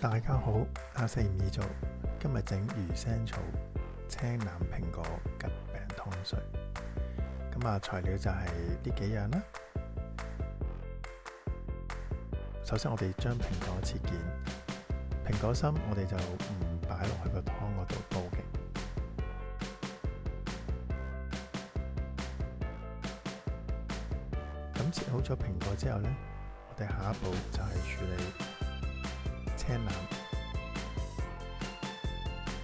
大家好，阿四唔易做，今日整魚腥草、青藍蘋果桔餅湯水。材料就係呢幾樣啦。首先我哋將蘋果切件，蘋果心我哋就唔擺落去個湯嗰度煲嘅。咁切好咗蘋果之後呢，我哋下一步就係處理青藍。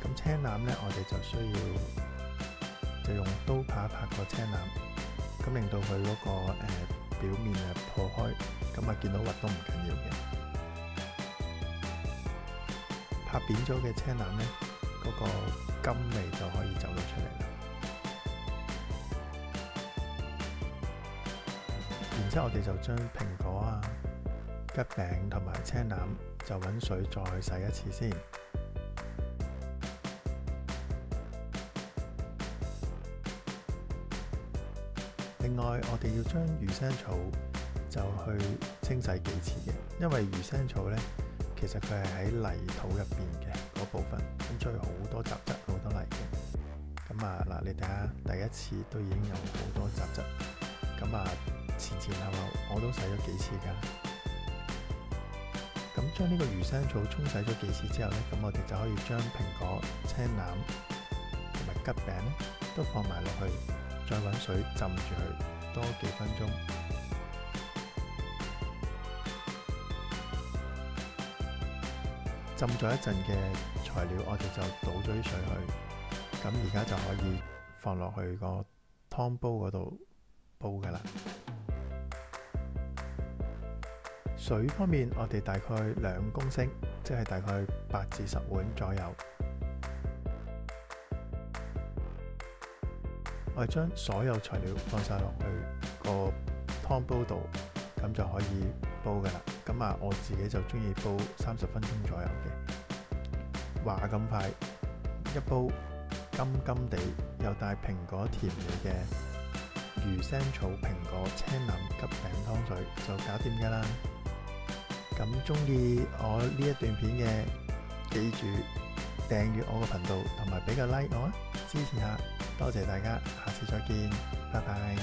咁青藍呢，我哋就需要用刀拍一拍個青藍，咁令到佢嗰個表面破開，咁見到核都唔緊要嘅。拍扁咗嘅青藍呢，嗰個甘味就可以走到出嚟啦。然之後我哋就將蘋果啊、桔餅同埋青藍就揾水再去洗一次先。另外，我哋要將魚腥草就去清洗幾次嘅，因為魚腥草呢，其實佢係喺泥土入邊嘅嗰部分，咁所以好多雜質、好多泥嘅。你睇下第一次都已經有好多雜質，前後我都洗咗幾次㗎。咁將呢個魚腥草沖洗咗幾次之後呢，咁我哋就可以將蘋果、青藍同埋桔餅呢都放埋落去。再揾水浸住佢多幾分鐘，浸咗一陣嘅材料，我哋就倒咗啲水去。咁而家就可以放落去個湯煲嗰度煲㗎啦。水方面，我哋大概2公升，即係大概8至10碗左右。我哋將所有材料放晒落去個湯煲度，咁就可以煲㗎啦。我自己就中意煲30分鐘左右嘅。話咁快，一煲甘甘地又帶蘋果甜味嘅魚腥草蘋果青藍桔餅湯水就搞掂㗎啦。咁中意我呢一段片嘅，記住訂閱我個頻道同埋俾個 like 我啊，支持下。多謝大家，下次再見，拜拜。